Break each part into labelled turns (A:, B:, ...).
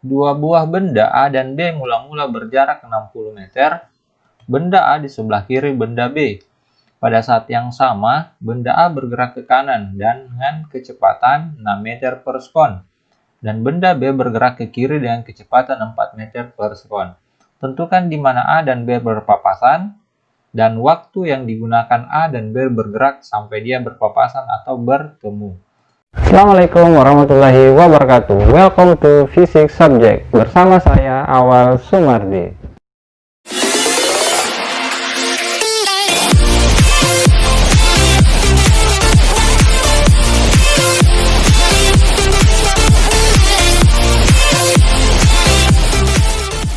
A: dua buah benda A dan B mula-mula berjarak 60 meter, benda A di sebelah kiri benda B. Pada saat yang sama, benda A bergerak ke kanan dengan kecepatan 6 meter per sekon, dan benda B bergerak ke kiri dengan kecepatan 4 meter per sekon. Tentukan di mana A dan B berpapasan, dan waktu yang digunakan A dan B bergerak sampai dia berpapasan atau bertemu.
B: Assalamualaikum warahmatullahi wabarakatuh. Welcome to Physics Subject. Bersama saya Awal Sumardi.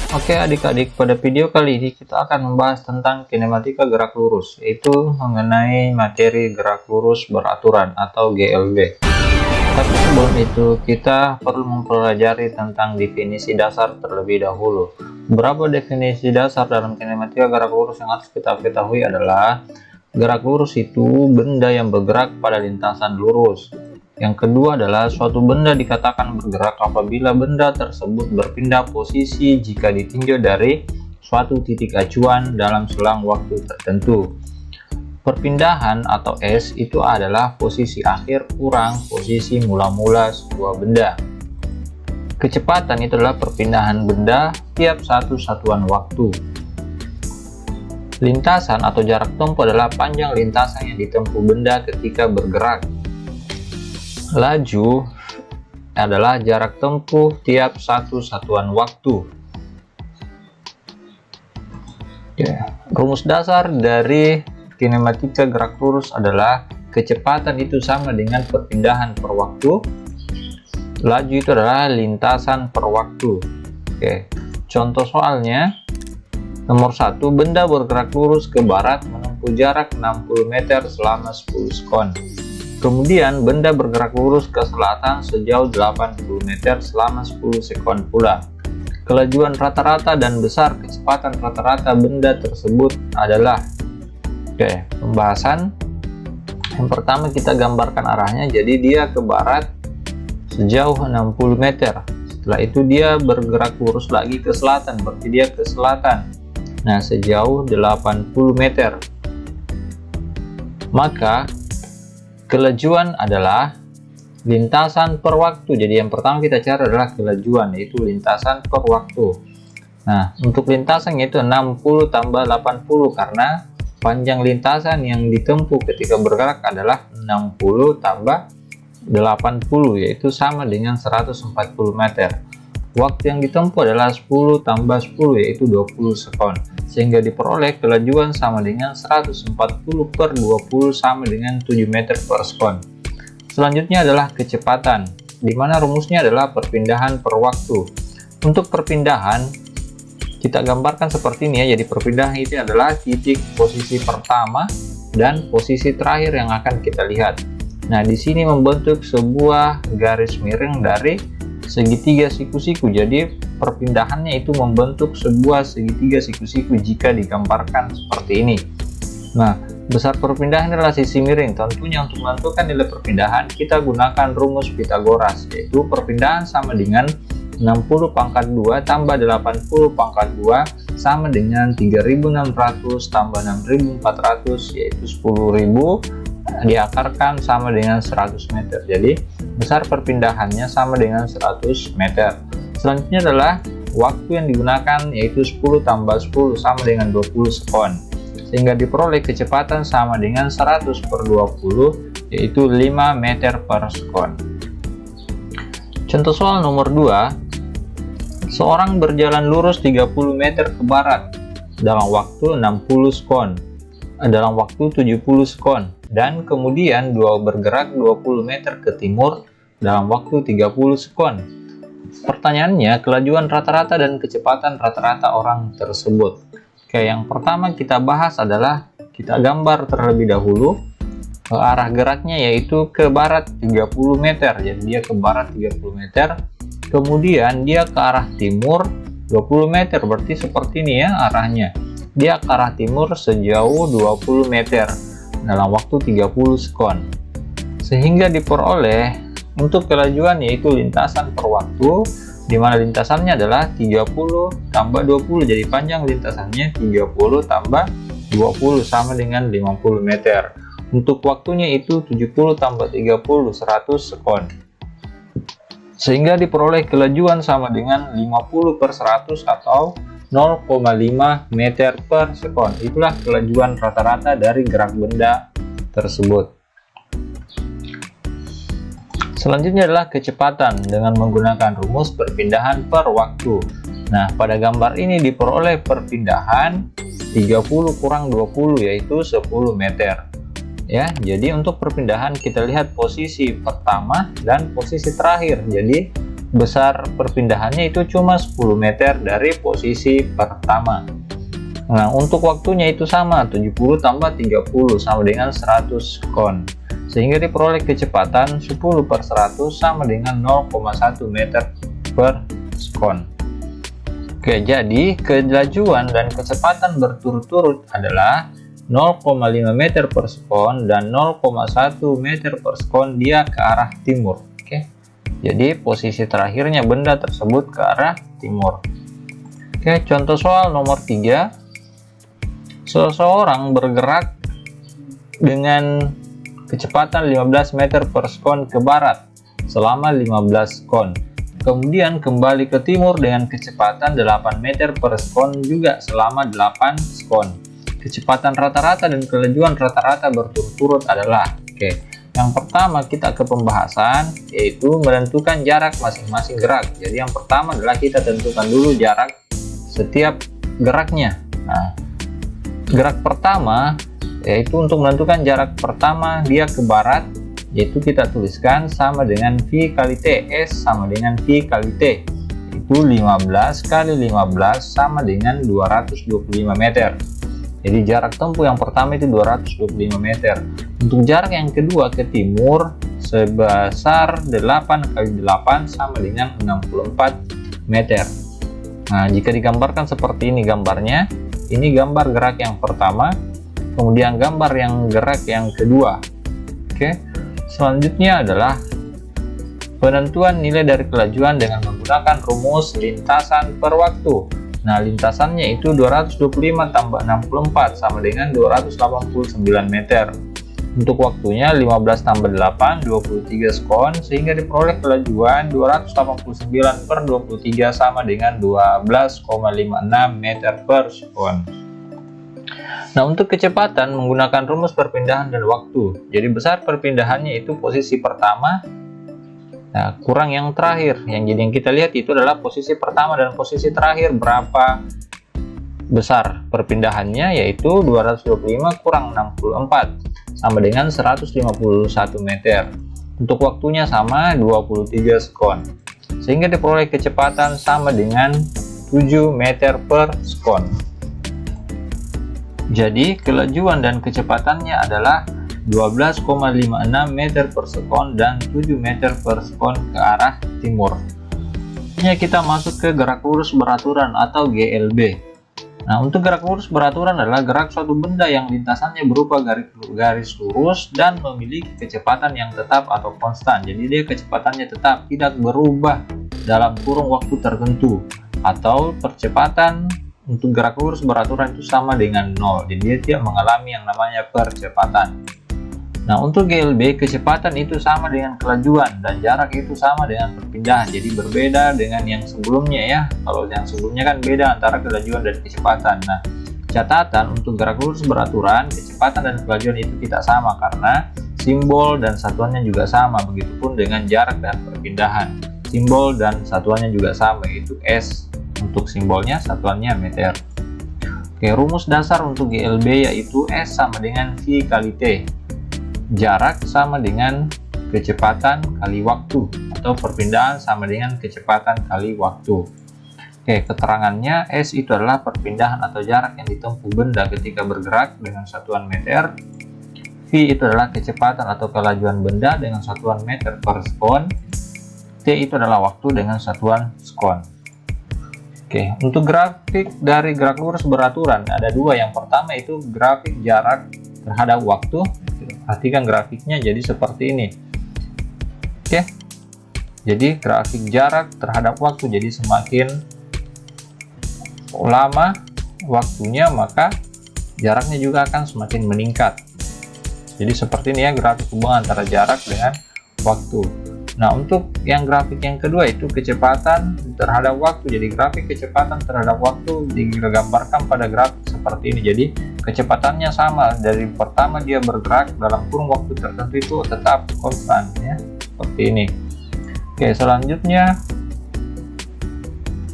A: Oke adik-adik, pada video kali ini kita akan membahas tentang kinematika gerak lurus, yaitu mengenai materi gerak lurus beraturan atau GLB. Tapi sebelum itu, kita perlu mempelajari tentang definisi dasar terlebih dahulu. Beberapa definisi dasar dalam kinematika gerak lurus yang harus kita ketahui adalah gerak lurus itu benda yang bergerak pada lintasan lurus. Yang kedua adalah suatu benda dikatakan bergerak apabila benda tersebut berpindah posisi jika ditinjau dari suatu titik acuan dalam selang waktu tertentu. Perpindahan atau S itu adalah posisi akhir kurang posisi mula-mula sebuah benda. Kecepatan itu adalah perpindahan benda tiap satu satuan waktu. Lintasan atau jarak tempuh adalah panjang lintasan yang ditempuh benda ketika bergerak. Laju adalah jarak tempuh tiap satu satuan waktu. Rumus dasar dari kinematika gerak lurus adalah kecepatan itu sama dengan perpindahan per waktu. Laju itu adalah lintasan per waktu. Contoh soalnya, nomor 1, benda bergerak lurus ke barat menempuh jarak 60 meter selama 10 sekon. Kemudian benda bergerak lurus ke selatan sejauh 80 meter selama 10 sekon pula. Kelajuan rata-rata dan besar kecepatan rata-rata benda tersebut adalah pembahasan. Yang pertama kita gambarkan arahnya, jadi dia ke barat sejauh 60 meter. Setelah itu dia bergerak lurus lagi ke selatan, berarti dia ke selatan. Nah, sejauh 80 meter. Maka kelajuan adalah lintasan per waktu. Jadi yang pertama kita cari adalah kelajuan, yaitu lintasan per waktu. Nah, untuk lintasan itu 60 tambah 80 karena panjang lintasan yang ditempuh ketika bergerak adalah 60 tambah 80, yaitu sama dengan 140 meter. Waktu yang ditempuh adalah 10 tambah 10, yaitu 20 sekon. Sehingga diperoleh kelajuan sama dengan 140 per 20 sama dengan 7 meter per sekon. Selanjutnya adalah kecepatan, di mana rumusnya adalah perpindahan per waktu. Untuk perpindahan, kita gambarkan seperti ini ya. Jadi perpindahan itu adalah titik posisi pertama dan posisi terakhir yang akan kita lihat. Nah, di sini membentuk sebuah garis miring dari segitiga siku-siku. Jadi perpindahannya itu membentuk sebuah segitiga siku-siku jika digambarkan seperti ini. Nah, besar perpindahan adalah sisi miring. Tentunya untuk menentukan nilai perpindahan kita gunakan rumus Pitagoras, yaitu perpindahan sama dengan 60 pangkat 2 tambah 80 pangkat 2 sama dengan 3600 tambah 6400, yaitu 10.000 diakarkan sama dengan 100 meter. Jadi besar perpindahannya sama dengan 100 meter. Selanjutnya adalah waktu yang digunakan, yaitu 10 tambah 10 sama dengan 20 sekon. Sehingga diperoleh kecepatan sama dengan 100 per 20, yaitu 5 meter per sekon. Contoh soal nomor 2, seorang berjalan lurus 30 meter ke barat dalam waktu 60 sekon, dalam waktu 70 sekon, dan kemudian bergerak 20 meter ke timur dalam waktu 30 sekon. Pertanyaannya, kelajuan rata-rata dan kecepatan rata-rata orang tersebut. Yang pertama kita bahas adalah, kita gambar terlebih dahulu arah geraknya, yaitu ke barat 30 meter. Jadi dia ke barat 30 meter, kemudian dia ke arah timur 20 meter, berarti seperti ini ya arahnya. Dia ke arah timur sejauh 20 meter dalam waktu 30 sekon. Sehingga diperoleh untuk kelajuan, yaitu lintasan per waktu, di mana lintasannya adalah 30 tambah 20, jadi panjang lintasannya 30 tambah 20 sama dengan 50 meter. Untuk waktunya itu 70 tambah 30, 100 sekon. Sehingga diperoleh kelajuan sama dengan 50/100 atau 0,5 meter per sekon. Itulah kelajuan rata-rata dari gerak benda tersebut. Selanjutnya adalah kecepatan dengan menggunakan rumus perpindahan per waktu. Nah, pada gambar ini diperoleh perpindahan 30 kurang 20 yaitu 10 meter. Ya, jadi untuk perpindahan kita lihat posisi pertama dan posisi terakhir. Jadi besar perpindahannya itu cuma 10 meter dari posisi pertama. Nah, untuk waktunya itu sama, 70 tambah 30 sama dengan 100 sekon. Sehingga diperoleh kecepatan 10/100 sama dengan 0,1 meter per sekon. Oke, jadi kelajuan dan kecepatan berturut-turut adalah 0,5 meter per sekon dan 0,1 meter per sekon dia ke arah timur. Oke, jadi posisi terakhirnya benda tersebut ke arah timur. Oke, contoh soal nomor 3. Seseorang bergerak dengan kecepatan 15 meter per sekon ke barat selama 15 sekon. Kemudian kembali ke timur dengan kecepatan 8 meter per sekon juga selama 8 sekon. Kecepatan rata-rata dan kelajuan rata-rata berturut-turut adalah, yang pertama kita ke pembahasan, yaitu menentukan jarak masing-masing gerak. Jadi yang pertama adalah kita tentukan dulu jarak setiap geraknya. Nah, gerak pertama yaitu untuk menentukan jarak pertama dia ke barat, yaitu kita tuliskan sama dengan V kali T. S sama dengan V kali T, itu 15 kali 15 sama dengan 225 meter. Jadi jarak tempuh yang pertama itu 225 meter. Untuk jarak yang kedua ke timur sebesar 8 kali 8 sama dengan 64 meter. Nah, jika digambarkan seperti ini gambarnya, ini gambar gerak yang pertama, kemudian gambar yang gerak yang kedua. Oke, selanjutnya adalah penentuan nilai dari kelajuan dengan menggunakan rumus lintasan per waktu. Nah, lintasannya itu 225 tambah 64 sama dengan 289 meter. Untuk waktunya 15 tambah 8, 23 sekon, sehingga diperoleh kelajuan 289/23 sama dengan 12,56 meter per sekon. Nah, untuk kecepatan menggunakan rumus perpindahan dan waktu. Jadi besar perpindahannya itu posisi pertama, nah, kurang yang terakhir. Yang kita lihat itu adalah posisi pertama dan posisi terakhir berapa besar perpindahannya, yaitu 225 kurang 64 sama dengan 151 meter. Untuk waktunya sama 23 sekon. Sehingga diperoleh kecepatan sama dengan 7 meter per sekon. Jadi kelajuan dan kecepatannya adalah 12,56 meter per sekon dan 7 meter per sekon ke arah timur. Selanjutnya kita masuk ke gerak lurus beraturan atau GLB. Nah, untuk gerak lurus beraturan adalah gerak suatu benda yang lintasannya berupa garis lurus dan memiliki kecepatan yang tetap atau konstan. Jadi dia kecepatannya tetap, tidak berubah dalam kurun waktu tertentu. Atau percepatan untuk gerak lurus beraturan itu sama dengan 0, jadi dia tidak mengalami yang namanya percepatan. Nah, untuk GLB kecepatan itu sama dengan kelajuan dan jarak itu sama dengan perpindahan, jadi berbeda dengan yang sebelumnya ya. Kalau yang sebelumnya kan beda antara kelajuan dan kecepatan. Nah, catatan untuk gerak lurus beraturan, kecepatan dan kelajuan itu tidak sama karena simbol dan satuannya juga sama, begitupun dengan jarak dan perpindahan. Simbol dan satuannya juga sama, yaitu S untuk simbolnya, satuannya meter. Oke, rumus dasar untuk GLB yaitu S sama dengan V kali T. Jarak sama dengan kecepatan kali waktu, atau perpindahan sama dengan kecepatan kali waktu. Oke, keterangannya S itu adalah perpindahan atau jarak yang ditempuh benda ketika bergerak dengan satuan meter. V itu adalah kecepatan atau kelajuan benda dengan satuan meter per sekon. T itu adalah waktu dengan satuan sekon. Oke, untuk grafik dari gerak lurus beraturan ada dua. Yang pertama itu grafik jarak terhadap waktu. Perhatikan grafiknya jadi seperti ini. Oke, Jadi grafik jarak terhadap waktu, jadi semakin lama waktunya maka jaraknya juga akan semakin meningkat. Jadi seperti ini ya grafik hubungan antara jarak dengan waktu. Nah, untuk yang grafik yang kedua itu kecepatan terhadap waktu. Jadi grafik kecepatan terhadap waktu digambarkan pada grafik seperti ini. Jadi kecepatannya sama, dari pertama dia bergerak dalam kurun waktu tertentu itu tetap konstan ya, seperti ini. Oke, selanjutnya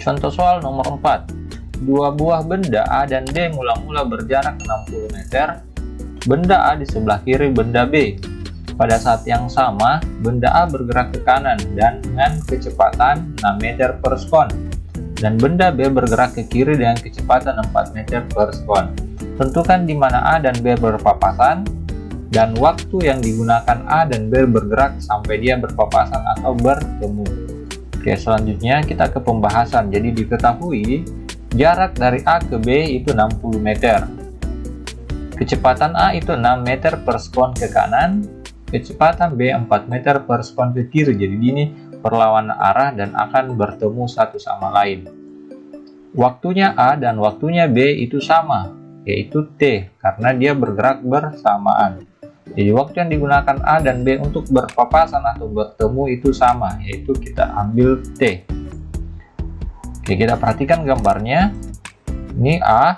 A: contoh soal nomor 4. Dua buah benda A dan B mula-mula berjarak 60 meter. Benda A di sebelah kiri benda B. Pada saat yang sama, benda A bergerak ke kanan dan dengan kecepatan 6 meter per sekon. Dan benda B bergerak ke kiri dengan kecepatan 4 meter per sekon. Tentukan di mana A dan B berpapasan dan waktu yang digunakan A dan B bergerak sampai dia berpapasan atau bertemu. Oke, selanjutnya kita ke pembahasan. Jadi diketahui jarak dari A ke B itu 60 meter. Kecepatan A itu 6 meter per sekon ke kanan, kecepatan B 4 meter per sekon ke kiri. Jadi ini perlawanan arah dan akan bertemu satu sama lain. Waktunya A dan waktunya B itu sama, yaitu T, karena dia bergerak bersamaan. Jadi waktu yang digunakan A dan B untuk berpapasan atau bertemu itu sama, yaitu kita ambil T. Oke, kita perhatikan gambarnya. Ini A,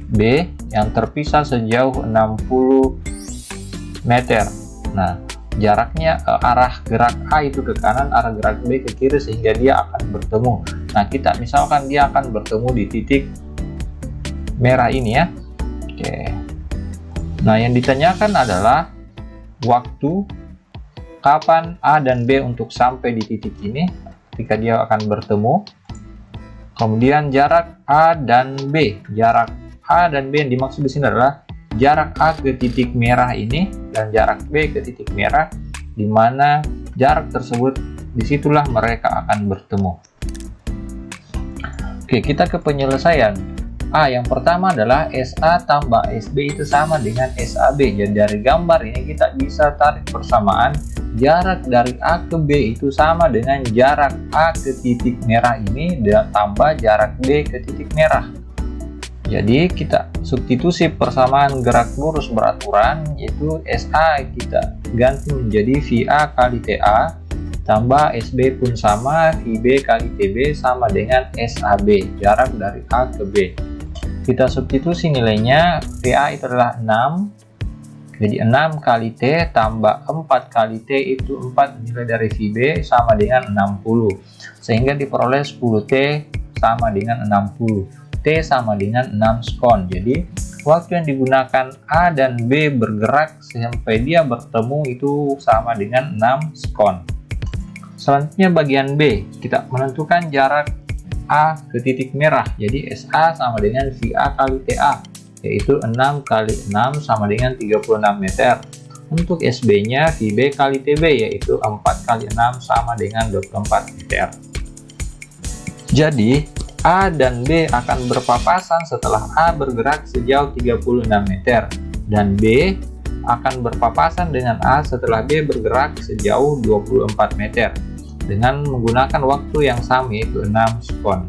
A: B yang terpisah sejauh 60 meter. Nah, jaraknya arah gerak A itu ke kanan, arah gerak B ke kiri, sehingga dia akan bertemu. Nah, kita misalkan dia akan bertemu di titik merah ini ya. Oke. Nah, yang ditanyakan adalah waktu kapan A dan B untuk sampai di titik ini ketika dia akan bertemu. Kemudian jarak A dan B. Jarak A dan B yang dimaksud di sini adalah jarak A ke titik merah ini dan jarak B ke titik merah, di mana jarak tersebut disitulah mereka akan bertemu. Oke, kita ke penyelesaian. A, yang pertama adalah SA tambah SB itu sama dengan SAB. Jadi dari gambar ini kita bisa tarik persamaan jarak dari A ke B itu sama dengan jarak A ke titik merah ini dan tambah jarak B ke titik merah. Jadi kita substitusi persamaan gerak lurus beraturan, yaitu SA kita ganti menjadi VA kali TA tambah SB pun sama, VB kali TB sama dengan SAB, jarak dari A ke B. Kita substitusi nilainya, VA itu adalah 6, jadi 6 kali T tambah 4 kali T itu 4, nilai dari VB sama dengan 60, sehingga diperoleh 10T sama dengan 60, T sama dengan 6 sekon. Jadi waktu yang digunakan A dan B bergerak sampai dia bertemu itu sama dengan 6 sekon. Selanjutnya bagian B, kita menentukan jarak A ke titik merah. Jadi SA sama dengan VA kali TA, yaitu 6 kali 6 sama dengan 36 meter. Untuk SB nya VB kali TB, yaitu 4 kali 6 sama dengan 24 meter. Jadi A dan B akan berpapasan setelah A bergerak sejauh 36 meter dan B akan berpapasan dengan A setelah B bergerak sejauh 24 meter dengan menggunakan waktu yang sama, yaitu 6 sekon.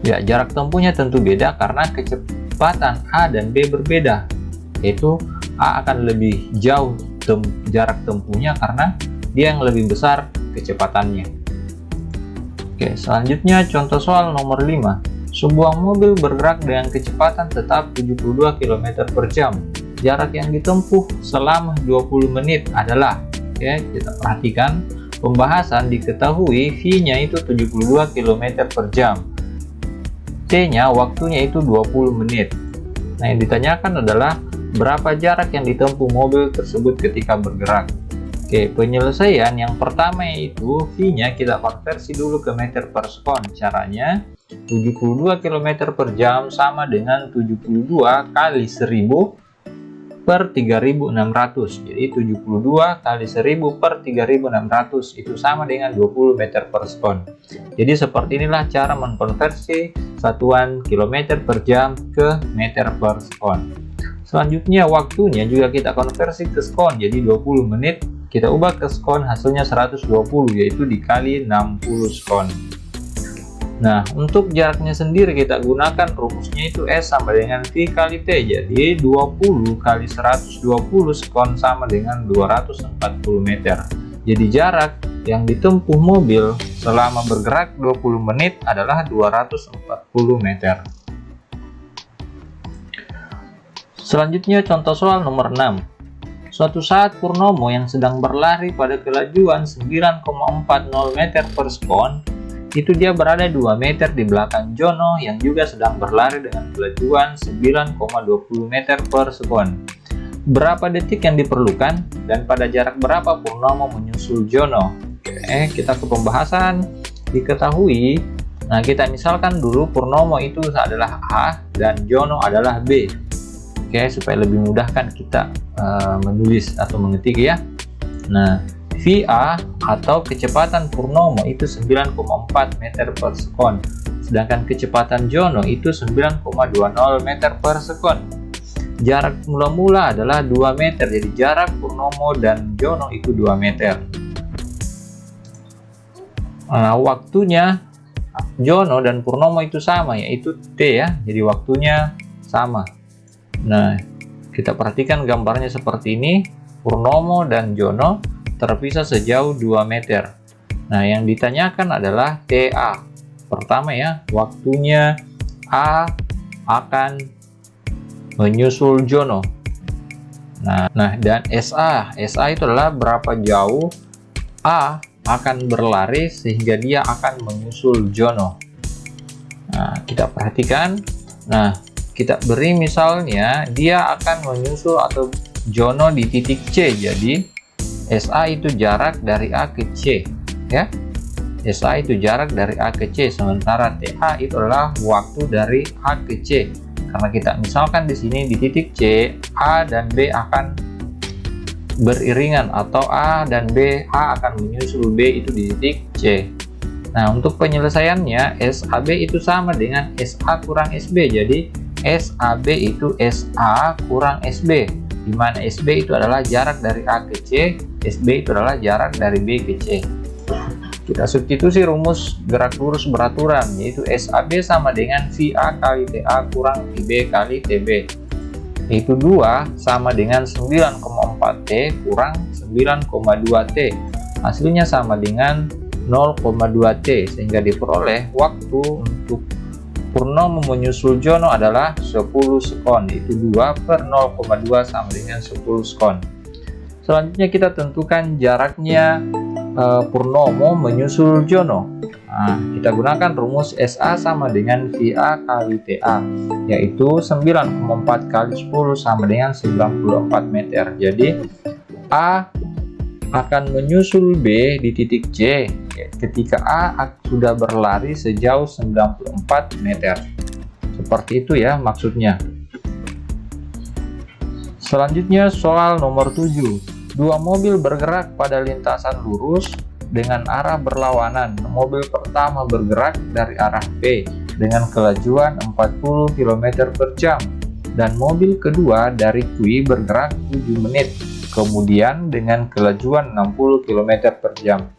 A: Ya, jarak tempuhnya tentu beda karena kecepatan A dan B berbeda, yaitu A akan lebih jauh jarak tempuhnya karena dia yang lebih besar kecepatannya. Oke, selanjutnya contoh soal nomor 5. Sebuah mobil bergerak dengan kecepatan tetap 72 km per jam. Jarak yang ditempuh selama 20 menit adalah, ya, kita perhatikan pembahasan. Diketahui V-nya itu 72 km per jam. T-nya waktunya itu 20 menit. Nah, yang ditanyakan adalah berapa jarak yang ditempuh mobil tersebut ketika bergerak. Oke, penyelesaian yang pertama yaitu V-nya kita konversi dulu ke meter per sekon. Caranya 72 km per jam sama dengan 72 kali 1000 per 3600. Jadi 72 kali 1000 per 3600 itu sama dengan 20 meter per sekon. Jadi seperti inilah cara mengkonversi satuan kilometer per jam ke meter per sekon. Selanjutnya waktunya juga kita konversi ke sekon. Jadi 20 menit kita ubah ke skon, hasilnya 120, yaitu dikali 60 skon. Nah, untuk jaraknya sendiri kita gunakan rumusnya itu S sama dengan V kali T. Jadi 20 kali 120 skon sama dengan 240 meter. Jadi jarak yang ditempuh mobil selama bergerak 20 menit adalah 240 meter. Selanjutnya contoh soal nomor 6. Suatu saat Purnomo yang sedang berlari pada kelajuan 9,40 meter per sekon, itu dia berada 2 meter di belakang Jono yang juga sedang berlari dengan kelajuan 9,20 meter per sekon. Berapa detik yang diperlukan dan pada jarak berapa Purnomo menyusul Jono? Oke, kita ke pembahasan. Diketahui, nah kita misalkan dulu Purnomo itu adalah A dan Jono adalah B. Oke, supaya lebih mudahkan kita menulis atau mengetik ya. Nah, VA atau kecepatan Purnomo itu 9,4 meter per sekon, sedangkan kecepatan Jono itu 9,20 meter per sekon. Jarak mula-mula adalah 2 meter, jadi jarak Purnomo dan Jono itu 2 meter. Nah, waktunya Jono dan Purnomo itu sama, yaitu T ya, jadi waktunya sama. Nah, kita perhatikan gambarnya seperti ini. Purnomo dan Jono terpisah sejauh 2 meter. Nah, yang ditanyakan adalah TA. Pertama ya, waktunya A akan menyusul Jono. Nah, dan SA itu adalah berapa jauh A akan berlari sehingga dia akan menyusul Jono. Nah, kita perhatikan. Nah, kita beri misalnya dia akan menyusul atau Jono di titik C. Jadi SA itu jarak dari A ke C ya. SA itu jarak dari A ke C, sementara TA itu adalah waktu dari A ke C. Karena kita misalkan di sini di titik C, A dan B akan beriringan, atau A dan B, A akan menyusul B itu di titik C. Nah, untuk penyelesaiannya SAB itu sama dengan SA kurang SB. Jadi SAB itu SA kurang SB, di mana SB itu adalah jarak dari A ke C, SB itu adalah jarak dari B ke C. Kita substitusi rumus gerak lurus beraturan, yaitu SAB sama dengan VA kali TA kurang VB kali TB, yaitu 2 sama dengan 9,4T kurang 9,2T. Hasilnya sama dengan 0,2T, sehingga diperoleh waktu untuk Purnomo menyusul Jono adalah 10 sekon, yaitu 2 per 0,2 sama dengan 10 sekon. Selanjutnya kita tentukan jaraknya Purnomo menyusul Jono. Nah, kita gunakan rumus SA sama dengan VA kali TA, yaitu 9,4 kali 10 sama dengan 94 meter. Jadi A akan menyusul B di titik C ketika A sudah berlari sejauh 94 meter. Seperti itu ya maksudnya. Selanjutnya soal nomor 7. Dua mobil bergerak pada lintasan lurus dengan arah berlawanan. Mobil pertama bergerak dari arah P dengan kelajuan 40 km per jam dan mobil kedua dari Q bergerak 7 menit kemudian dengan kelajuan 60 km per jam.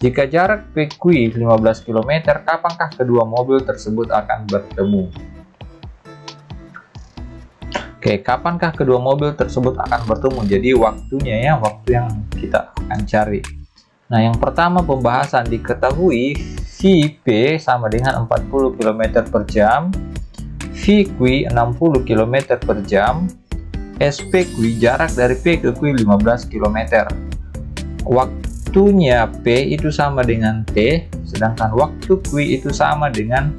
A: Jika jarak PQ 15 km, kapankah kedua mobil tersebut akan bertemu? Oke, kapankah kedua mobil tersebut akan bertemu? Jadi waktunya ya, waktu yang kita akan cari. Nah, yang pertama pembahasan diketahui VP sama dengan 40 km per jam, VQ 60 km per jam, SPQ jarak dari P ke Q 15 km. Waktunya P itu sama dengan T, sedangkan waktu Q itu sama dengan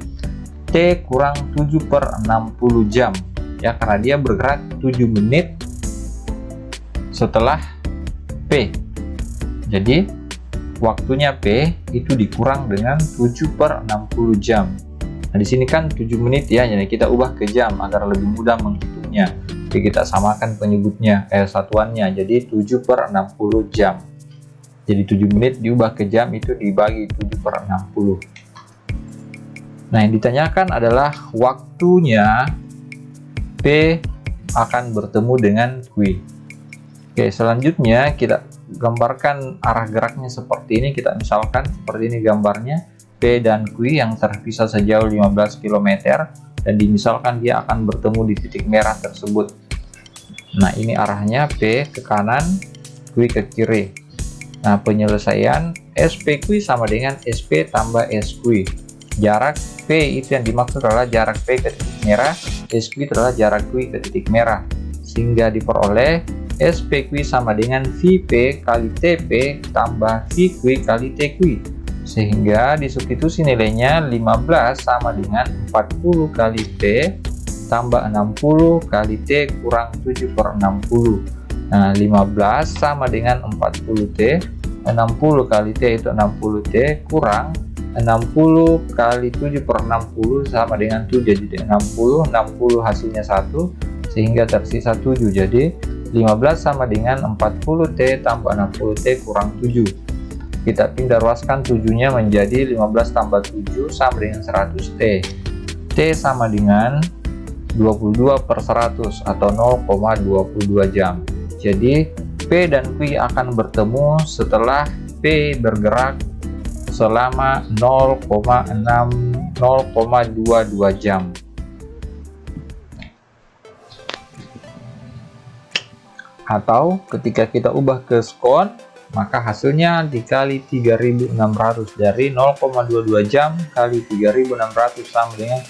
A: T kurang 7 per 60 jam. Ya, karena dia bergerak 7 menit setelah P. Jadi waktunya P itu dikurang dengan 7 per 60 jam. Nah, di sini kan 7 menit ya, jadi kita ubah ke jam agar lebih mudah menghitungnya. Jadi kita samakan penyebutnya, satuannya, jadi 7 per 60 jam. Jadi 7 menit diubah ke jam itu dibagi 7 per 60. Nah, yang ditanyakan adalah waktunya P akan bertemu dengan Q. Oke, selanjutnya kita gambarkan arah geraknya seperti ini. Kita misalkan seperti ini gambarnya, P dan Q yang terpisah sejauh 15 km, dan dimisalkan dia akan bertemu di titik merah tersebut. Nah, ini arahnya P ke kanan, Q ke kiri. Nah, penyelesaian SPQ sama dengan SP tambah SQ. Jarak P itu yang dimaksud adalah jarak P ke titik merah, SQ itu adalah jarak Q ke titik merah, sehingga diperoleh SPQ sama dengan VP kali TP tambah VQ kali TQ, sehingga disubstitusi nilainya 15 sama dengan 40 kali P tambah 60 kali T kurang 7/60. Nah, 15 sama dengan 40T, 60 kali T itu 60T kurang 60 kali 7/60 sama dengan 7, jadi 60 hasilnya 1, sehingga tersisa 7. Jadi 15 sama dengan 40T tambah 60T kurang 7. Kita pindah ruaskan 7-nya menjadi 15 tambah 7 sama dengan 100T. T sama dengan 22/100 atau 0,22 jam. Jadi P dan Q akan bertemu setelah P bergerak selama 0,22 jam. Atau ketika kita ubah ke skon, maka hasilnya dikali 3600, dari 0,22 jam kali 3600 sama dengan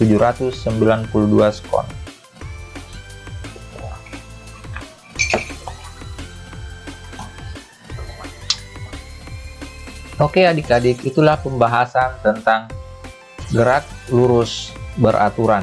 A: 792 skon. Oke adik-adik, itulah pembahasan tentang gerak lurus beraturan.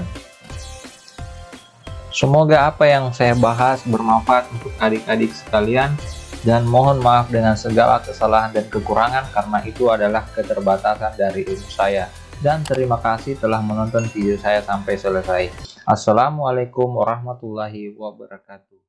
A: Semoga apa yang saya bahas bermanfaat untuk adik-adik sekalian, dan mohon maaf dengan segala kesalahan dan kekurangan karena itu adalah keterbatasan dari ilmu saya. Dan terima kasih telah menonton video saya sampai selesai. Assalamualaikum warahmatullahi wabarakatuh.